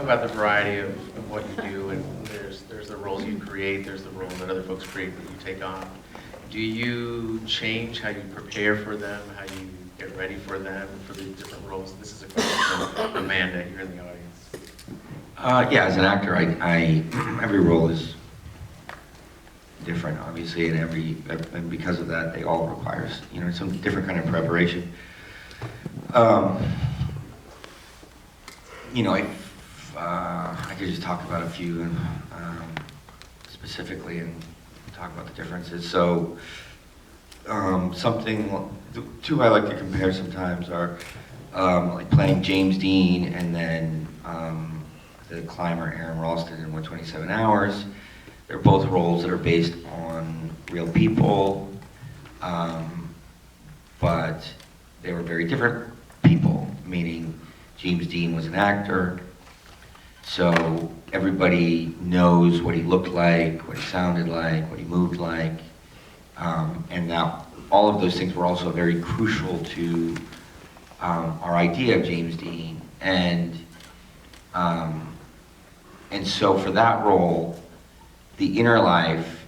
talk about the variety of what you do, and there's the roles you create, there's the roles that other folks create that you take on. Do you change how you prepare for them, how you get ready for them, for the different roles? This is a question from Amanda here in the audience. Yeah, as an actor, I every role is different, obviously, and because of that, they all require, some different kind of preparation. I could just talk about a few specifically and talk about the differences. So, the two I like to compare sometimes are like playing James Dean and then the climber Aaron Ralston in 127 Hours. They're both roles that are based on real people, but they were very different people, meaning James Dean was an actor, so everybody knows what he looked like, what he sounded like, what he moved like, and now all of those things were also very crucial to our idea of James Dean, and so for that role, the inner life,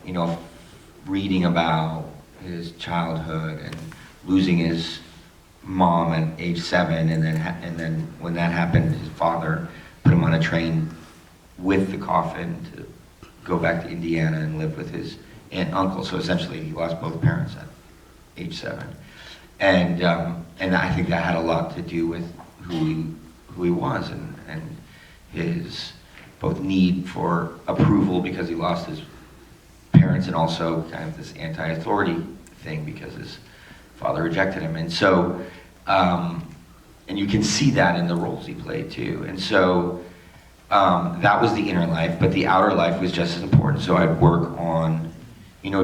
reading about his childhood and losing his mom at age 7, and then when that happened, his father put him on a train with the coffin to go back to Indiana and live with his aunt and uncle. So essentially, he lost both parents at age 7, and I think that had a lot to do with who he was and his both need for approval because he lost his parents, and also kind of this anti-authority thing because his father rejected him. And so, and you can see that in the roles he played too. And so that was the inner life, but the outer life was just as important. So I'd work on,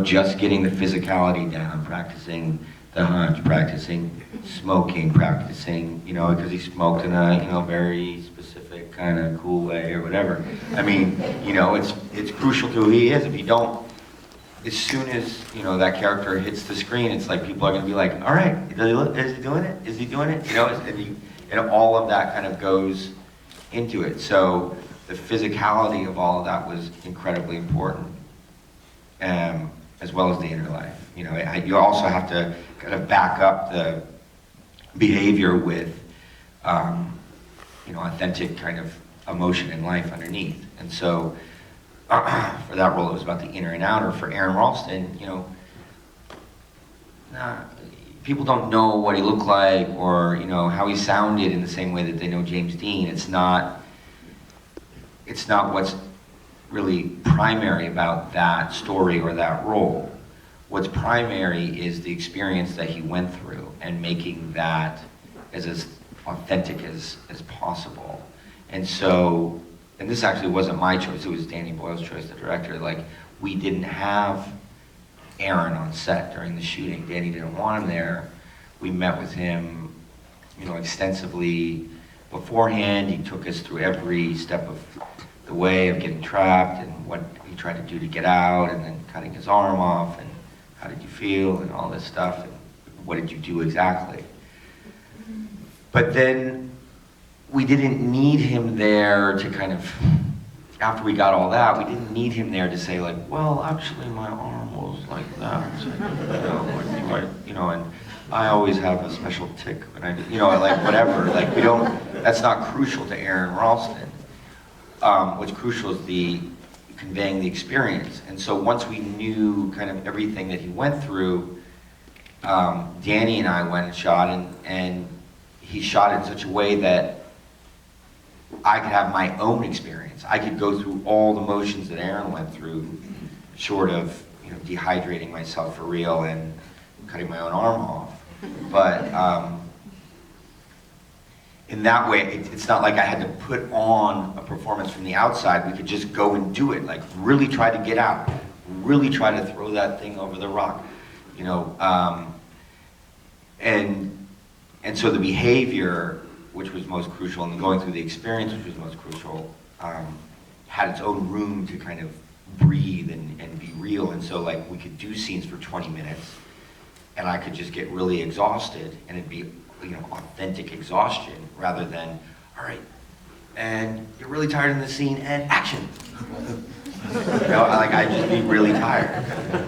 just getting the physicality down, practicing the hunch, practicing smoking, practicing, because he smoked in a, very specific kind of cool way or whatever. I mean, it's crucial to who he is. If you don't, as soon as, that character hits the screen, it's like people are going to be like, all right, is he doing it? Is he doing it? And all of that kind of goes into it. So the physicality of all of that was incredibly important, as well as the inner life. You also have to kind of back up the behavior with, authentic kind of emotion and life underneath. And so for that role, it was about the inner and outer. For Aaron Ralston, people don't know what he looked like or, how he sounded in the same way that they know James Dean. It's not what's really primary about that story or that role. What's primary is the experience that he went through and making that as authentic as possible. And so, and this actually wasn't my choice, it was Danny Boyle's choice, the director. Like, we didn't have Aaron on set during the shooting. Danny didn't want him there. We met with him, extensively beforehand. He took us through every step of the way of getting trapped and what he tried to do to get out, and then cutting his arm off, and how did you feel, and all this stuff, and what did you do exactly. But then we didn't need him there to kind of, after we got all that, we didn't need him there to say like, well, actually my arm was like that, and I always have a special tick when I, like whatever, like we don't, that's not crucial to Aaron Ralston. What's crucial is the conveying the experience. And so once we knew kind of everything that he went through, Danny and I went and shot, and he shot it in such a way that I could have my own experience. I could go through all the motions that Aaron went through, short of dehydrating myself for real and cutting my own arm off. But in that way, it's not like I had to put on a performance from the outside. We could just go and do it, like really try to get out, really try to throw that thing over the rock, and so the behavior, which was most crucial, and going through the experience, which was most crucial, had its own room to kind of breathe and be real. And so like we could do scenes for 20 minutes, and I could just get really exhausted, and it'd be authentic exhaustion rather than, all right, and you're really tired in the scene, and action. You know, like I'd just be really tired.